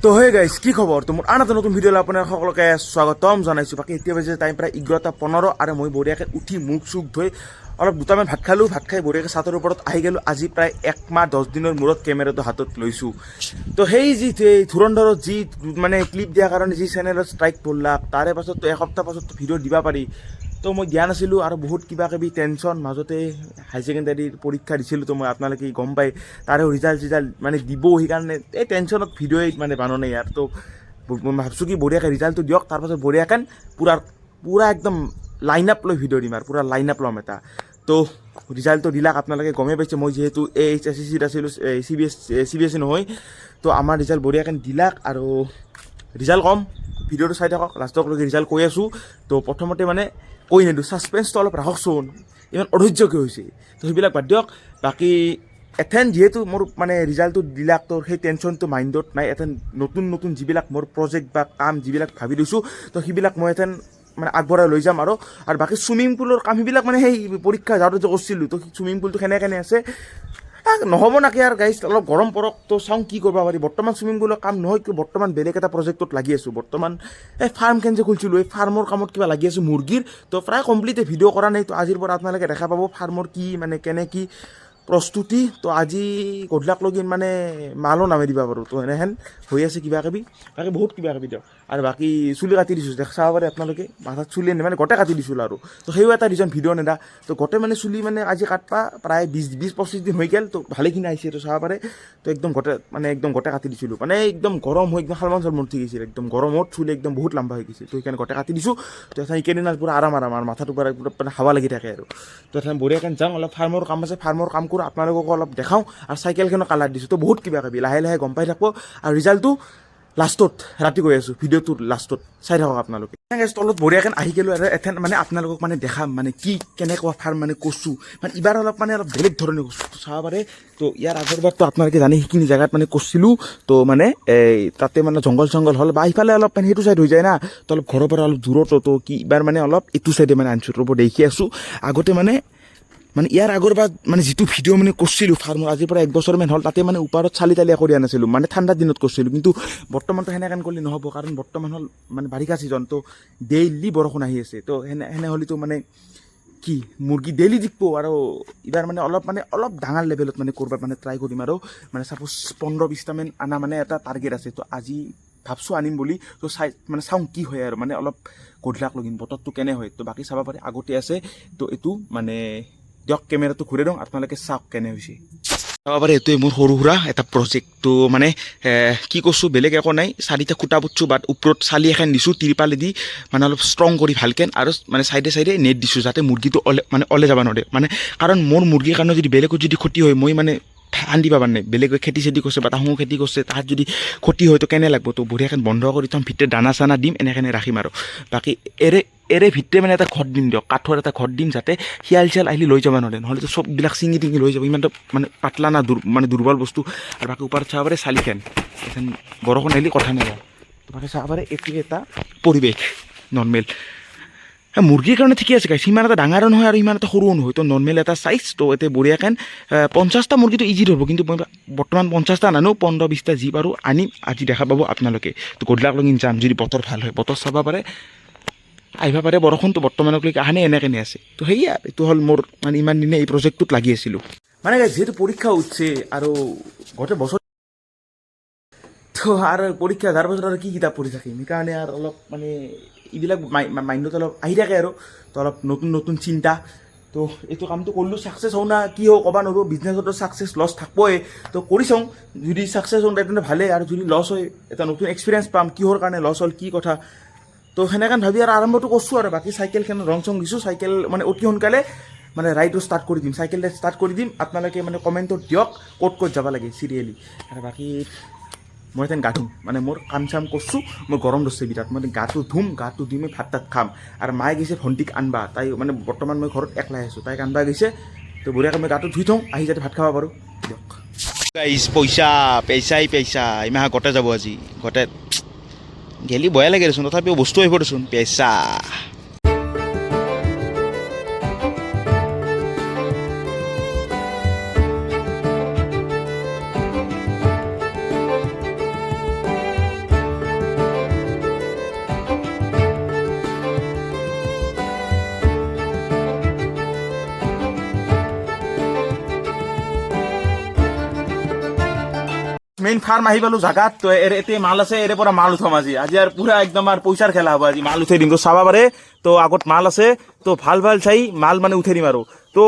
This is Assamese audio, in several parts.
তো হে গাইজ কি খবৰ তো মোৰ আন এটা নতুন ভিডিঅ'লৈ আপোনাৰ সকলোকে স্বাগতম জনাইছোঁ। বাকী এতিয়া বাজে টাইম প্ৰায় 11:15 আৰু মই বঢ়িয়াকৈ উঠি মুখ চুখ ধুই অলপ দুটামান ভাত খালোঁ। ভাত খাই বঢ়িয়াকৈ ছাতৰ ওপৰত আহি গ'লোঁ। আজি প্ৰায় 1 মাহ 10 দিনৰ মূৰত কেমেৰাটো হাতত লৈছোঁ। তো সেই যি ধুৰন্ধৰত যি মানে ক্লিপ দিয়াৰ কাৰণে যি চেনেলত ষ্ট্ৰাইক পৰলাক, তাৰে পাছততো এসপ্তাহ পাছত ভিডিঅ' দিব পাৰি। তো মই দিয়া নাছিলোঁ আৰু বহুত কিবা কিবি টেনশ্যন মাজতে হাই ছেকেণ্ডেৰীৰ পৰীক্ষা দিছিলোঁ। তো মই আপোনালোকে গম পাই তাৰে ৰিজাল্ট মানে দিব, সেইকাৰণে এই টেনশ্যনত ভিডিঅ'ই মানে বানো নাই ইয়াৰ। তো মই ভাবছোঁ কি বঢ়িয়াকৈ ৰিজাল্টটো দিয়ক, তাৰপাছত বঢ়িয়াকৈ পূৰা একদম লাইন আপ লৈ ভিডিঅ' দিম আৰু পূৰা লাইন আপ ল'ম এটা। তো ৰিজাল্টটো দিলাক আপোনালোকে গমেই পাইছে। মই যিহেতু HSCত আছিলোঁ, CBSE নহয়, তো আমাৰ ৰিজাল্ট বঢ়িয়াকৈ দিলাক আৰু ৰিজাল্ট কম। ভিডিঅ'টো চাই থাকক, লাষ্টলৈকে ৰিজাল্ট কৈ আছোঁ। তো প্ৰথমতে মানে কৈ নিদিওঁ, ছাছপেন্সটো অলপ ৰাখকচোন, ইমান অধৈৰ্য কিয় হৈছে। তো সেইবিলাক বাদ দিয়ক। বাকী এথেন যিহেতু মোৰ মানে ৰিজাল্টটো দিলাক, তো সেই টেনশ্যনটো মাইণ্ডত নাই। এথেন নতুন নতুন যিবিলাক মোৰ প্ৰজেক্ট বা কাম যিবিলাক ভাবি দিছোঁ, তো সেইবিলাক মই এথেন মানে আগবঢ়াই লৈ যাম। আৰু বাকী চুইমিং পুলৰ কাম সেইবিলাক মানে সেই পৰীক্ষা যাওঁতে যে কৰিছিলোঁ, তো চুইমিং পুলটো কেনে আছে নহ'ব নাকি আৰু গাইজ, অলপ গৰম পৰক, তো চাওঁ কি কৰিব পাৰি। বৰ্তমান চুইমিং পুলৰ কাম নহয়, কি বৰ্তমান বেলেগ এটা প্ৰজেক্টত লাগি আছোঁ। বৰ্তমান এই ফাৰ্মখন যে খুলিছিলোঁ, এই ফাৰ্মৰ কামত কিবা লাগি আছোঁ মুৰ্গীৰ। তো প্ৰায় কমপ্লিটে ভিডিঅ' কৰা নাই। তো আজিৰ পৰা আপোনালোকে দেখা পাব ফাৰ্মৰ কি মানে কেনে কি প্ৰস্তুতি। তো আজি গধূলাক লগিন মানে মালো নামে দিবা পাৰোঁ। তো এনেহেন হৈ আছে কিবা কিবি, বাকী বহুত কিবা কিবি দিয়ক। আৰু বাকী চুলি কাটি দিছোঁ, চাব পাৰে আপোনালোকে, মাথাত চুলি মানে গোটেই কাটি দিছোঁ আৰু। তো সেইও এটা ৰিজন ভিডিঅ' নেদা। তো গোটেই মানে চুলি মানে আজি কাটবা প্ৰায় 20-25 দিন হৈ গ'ল। তো ভালেখিনি আহিছে, তো চাব পাৰে। তো একদম গোটেই কাটি দিছিলোঁ, মানে একদম গৰম হৈ একদম শালমান চালমান উঠি গৈছিল। একদম গৰমত চুলি একদম বহুত লম্বা হৈ গৈছিল। তো সেইকাৰণে গোটেই কাটি দিছোঁ। তো সেইকেইদিন পূৰা আৰাম আৰু মাথাটো পূৰা মানে হাৱা লাগি থাকে আৰু। তো বঢ়িয়াকৈ যাওঁ, অলপ ফাৰ্মৰ কাম আছে, ফাৰ্মৰ কাম কৰোঁ, আপোনালোককো অলপ দেখাওঁ। আৰু চাইকেলখনো কালাৰ দিছোঁ। তো বহুত কিবা কিবি লাহে লাহে গম পাই থাকব। আৰু ৰিজাল্টটো লাষ্টত ৰাতি কৈ আছোঁ, ভিডিঅ'টোৰ লাষ্টত চাই থাকক আপোনালোকে। তলত বঢ়িয়াকৈ আহি গ'লোঁ আৰু এথেন মানে আপোনালোকক মানে দেখাম মানে কি কেনেকুৱা ফাৰ্ম মানে কৰছোঁ। মানে এইবাৰ অলপ বেলেগ ধৰণে কৰছোঁ, তো চাব পাৰে। তো ইয়াৰ আগৰবাৰতো আপোনালোকে জানে সেইখিনি জেগাত মানে কৰিছিলোঁ। তো মানে তাতে মানে জংঘল হ'ল, বা ইফালে অলপ মানে সেইটো চাইড হৈ যায় না, তো অলপ ঘৰৰ পৰা অলপ দূৰত। তো কি এইবাৰ মানে অলপ এইটো চাইডে মানে আনিছোঁ, ৰ'ব দেখি আছোঁ। আগতে মানে ইয়াৰ আগৰবাৰ মানে যিটো ভিডিঅ' মানে কৰিছিলোঁ ফাৰ্মৰ, আজিৰ পৰা 1 বছৰমান হ'ল, তাতে মানে ওপৰত চালি তালি একো দিয়া নাছিলোঁ, মানে ঠাণ্ডাৰ দিনত কৰিছিলোঁ। কিন্তু বৰ্তমানতো সেনেকৈ কৰিলে নহ'ব, কাৰণ বৰ্তমান হ'ল মানে বাৰিষা ছিজন। তো ডেইলি বৰষুণ আহি আছে। তো সেনে হ'লেতো মানে কি মুৰ্গী ডেইলি জিকিব। আৰু এইবাৰ মানে অলপ ডাঙৰ লেভেলত মানে কৰিব মানে ট্ৰাই কৰিম। আৰু মানে ছাপ'জ 15-20টামান আনা মানে এটা টাৰ্গেট আছে। তো আজি ভাবছোঁ আনিম বুলি। তো চাওঁ কি হয় আৰু মানে অলপ গধূলাক লগিন বতৰটো কেনে হয়। তো বাকী চাব পাৰে আগতে আছে। তো এইটো মানে দিয়ক, কেমেৰাটো ঘূৰাই দিওঁ, আপোনালোকে চাওক কেনে হৈছে। চাব পাৰে এইটোৱে মোৰ সৰু সুৰা এটা প্ৰজেক্ট। তো মানে কি কৈছোঁ, বেলেগ একো নাই। 4টা খুটা পুতছোঁ, বাট ওপৰত চালি এখন দিছোঁ তিৰপালেদি, মানে অলপ ষ্ট্ৰং কৰি ভালকৈ। আৰু মানে চাইডে নেট দিছোঁ, যাতে মুৰ্গীটো ওলাই যাব নোৱাৰে। মানে কাৰণ মোৰ মুৰ্গীৰ কাৰণে যদি বেলেগত যদি ক্ষতি হয়, মই মানে শান্তি পাবা নাই। বেলেগে খেতি চেতি কৰিছে বা তাহোঁ খেতি কৰিছে, তাত যদি ক্ষতি হয় তো কেনে লাগব। তো বঢ়িয়াখন বন্ধ কৰি থ'ম, ভিতৰত দানা চানা দিম, এনেকৈ ৰাখিম। আৰু বাকী ভিতৰে মানে এটা ঘৰ দিম দিয়ক, কাঠৰ এটা ঘৰ দিম, যাতে শিয়াল আহিলে লৈ যাব নোৱাৰে। নহ'লেতো চববিলাক ছিঙি টিঙি লৈ যাব, ইমানটো মানে পাতলা না মানে দুৰ্বল বস্তু। আৰু বাকী ওপৰত চাব পাৰে চালিখন, এখন বৰষুণ আহিলে কথা নাই। বাকী চাব পাৰে এইটো এটা পৰিৱেশ নৰ্মেল মুৰ্গীৰ কাৰণে ঠিকে আছে গাইছ। সিমান এটা ডাঙৰো নহয় আৰু ইমান এটা সৰুও নহয়। তো নৰ্মেল এটা চাইজ। তো এতিয়া বঢ়িয়াকৈ 50টা মুৰ্গীটো ইজি ধৰিব, কিন্তু মই বৰ্তমান 50টা নানো, 15-20টা যি পাৰোঁ আনিম। আজি দেখা পাব আপোনালোকে। তো গধূলাক লগিন যাম, যদি বতৰ ভাল হয়। বতৰ চাব পাৰে, আহিব পাৰে বৰষুণটো, বৰ্তমানলৈকে আহা নাই, এনেকেনে আছে। তো সেয়া এইটো হ'ল মোৰ মানে ইমান দিনে এই প্ৰজেক্টটোত লাগি আছিলোঁ। মানে যিহেতু পৰীক্ষা উঠছে আৰু গোটেই বছৰ, তো আৰু পৰীক্ষা যাৰ পাছত আৰু কি কিতাপ পঢ়ি থাকিম, সেইকাৰণে আৰু অলপ মানে এইবিলাক মাইণ্ডত অলপ আহি থাকে আৰু। তো অলপ নতুন চিন্তা। তো এইটো কামটো কৰিলোঁ, ছাকচেছ হওঁ না কি হওঁ ক'ব নোৱাৰোঁ। বিজনেছতো ছাকচেছ লছ থাকবই। তো কৰি চাওঁ, যদি ছাকচেছ হওঁ তেন্তে ভালেই, আৰু যদি লছ হয় এটা নতুন এক্সপিৰিয়েঞ্চ পাম, কিহৰ কাৰণে লছ হ'ল, কি কথা। তো সেনেকৈ ভাবি আৰু আৰম্ভটো কৰিছোঁ। আৰু বাকী চাইকেলখন ৰং চং দিছোঁ, চাইকেল মানে অতি সোনকালে মানে ৰাইডটো ষ্টাৰ্ট কৰি দিম, চাইকেল ষ্টাৰ্ট কৰি দিম। আপোনালোকে মানে কমেণ্টত দিয়ক ক'ত যাব লাগে চিৰিয়েলি। আৰু বাকী মই এতিয়া গা ধুম, মানে মোৰ কাম চাম কৰিছোঁ, মই গৰম ধৰিছে বিৰাট। মই গাটো ধুম, গাটো ধুই মই ভাত তাত খাম। আৰু মায়ে গৈছে ভণ্টিক আনবা, তাই মানে বৰ্তমান মই ঘৰত একলাই আছোঁ, তাইক আনবা গৈছে। তো বঢ়িয়াকৈ মই গাটো ধুই থওঁ, আহি যাতে ভাত খাব পাৰোঁ। দিয়ক গাইছ, পইচা ইমান গোটেই যাব আজি। গোটেই গেলি ভয়ে লাগে দেচোন, তথাপিও বস্তু আহিব দেচোন। পইচা মেইন ফাৰ্ম আহি পালোঁ জাগাত। তো এতে মাল আছে, এৰে পৰা মাল উঠাম আজি আৰু পুৰা একদম আৰু পইচাৰ খেলা হ'ব আজি। মাল উঠাই দিম, তো চাব পাৰে। তো আগত মাল আছে, তো ভাল চাই মাল মানে উঠাই দিম আৰু। তো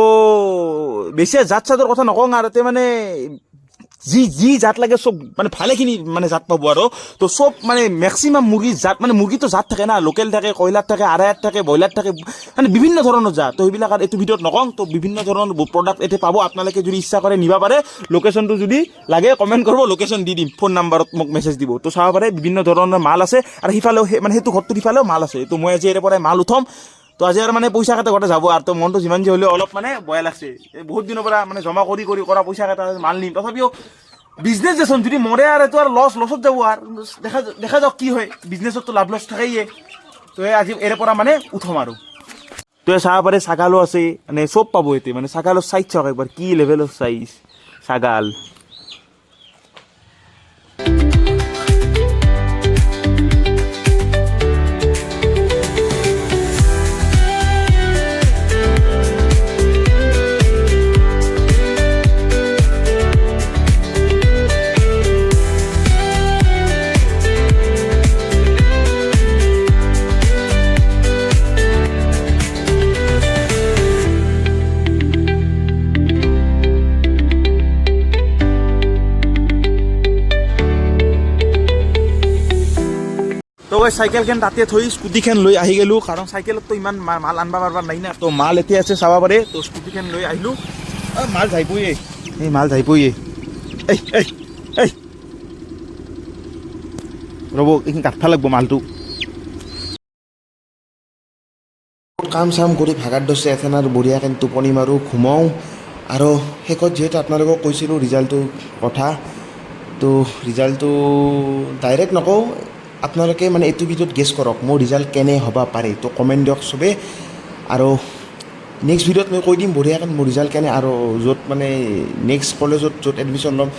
বেছি জাত চাতৰ কথা নকওঁ আৰু এতে মানে যি জাত লাগে চব মানে ভালেখিনি মানে জাত পাব আৰু। তো চব মানে মেক্সিমাম মুৰ্গীৰ জাত, মানে মুৰ্গীটো জাত থাকে না, লোকেল থাকে, কয়লাৰ থাকে, আড়াইয়াত থাকে, ব্ৰইলাৰ থাকে, মানে বিভিন্ন ধৰণৰ জাত। তো সেইবিলাক আৰু এইটো ভিডিঅ'ত নকওঁ। তো বিভিন্ন ধৰণৰ প্ৰডাক্ট এতে পাব। আপোনালোকে যদি ইচ্ছা কৰে নিব পাৰে। লোকেশ্যনটো যদি লাগে কমেণ্ট কৰিব, লোকেশ্যন দি দিম, ফোন নাম্বাৰত মোক মেছেজ দিব। তো চাব পাৰে বিভিন্ন ধৰণৰ মাল আছে আৰু সিফালেও মানে সেইটো ঘৰটোৰ সিফালেও মাল আছে। তো মই আজি ইয়াৰ পৰাই মাল উঠাম। তো আজি আৰু মানে পইচা কেইটা ঘৰতে যাব আৰু। তো মনটো যিমান যি হ'লেও অলপ মানে বেয়া লাগছে। বহুত দিনৰ পৰা মানে জমা কৰি কৰা পইচা কেইটা মাল নিম। তথাপিও বিজনেছ দেচোন, যদি মৰে আৰু এইটো আৰু লছত যাব আৰু। দেখা যাওক কি হয়, বিজনেছততো লাভ লছ থাকেই। তো আজি এৰে পৰা মানে উঠাম আৰু। তো চাব পাৰে ছাগালো আছে, মানে চব পাব এতে। মানে ছাগালৰ চাইজ চাওক একবাৰ, কি লেভেলৰ চাইজ ছাগাল। তো চাইকেলখন তাতে থৈ স্কুটিখন লৈ আহি গ'লোঁ, কাৰণ চাইকেলততো ইমান মাল আনবা পাৰবাৰ নাই না। তো মাল এতিয়া আছে চাব পাৰে। তো স্কুটিখন লৈ আহিলোঁ। মাল যাইবয়ে, এই মাল যাইবয়ে। এই ৰ'ব, এইখিনি কাটবা লাগব মালটো। কাম চাম কৰি ভাগাৰ দছে এখন আৰু বঢ়িয়াকৈ টোপনি মাৰোঁ, ঘুমাওঁ। আৰু শেষত যিহেতু আপোনালোকক কৈছিলোঁ ৰিজাল্টটোৰ কথা, তো ৰিজাল্টটো ডাইৰেক্ট নকওঁ, আপোনালোকে মানে এইটো ভিডিঅ'ত গেছ কৰক মোৰ ৰিজাল্ট কেনে হ'ব পাৰে। তো কমেণ্ট দিয়ক চবেই। আৰু নেক্সট ভিডিঅ'ত মই কৈ দিম বঢ়িয়াকৈ মোৰ ৰিজাল্ট কেনে, আৰু য'ত মানে নেক্সট কলেজত য'ত এডমিশ্যন ল'ম,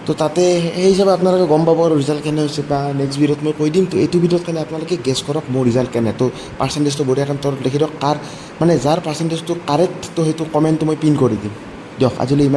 তো তাতে সেই হিচাপে আপোনালোকে গম পাব আৰু ৰিজাল্ট কেনে হৈছে, বা নেক্সট ভিডিঅ'ত মই কৈ দিম। তো এইটো ভিডিঅ'ত কাৰণে আপোনালোকে গেছ কৰক মোৰ ৰিজাল্ট কেনে। তো পাৰ্চেণ্টেজটো বঢ়িয়াকৈ তলত লিখি দিয়ক, কাৰ মানে যাৰ পাৰ্চেণ্টেজটো কাৰেক্ট, তো সেইটো কমেণ্টটো মই পিন কৰি দিম। দিয়ক আজিলৈ ইমান।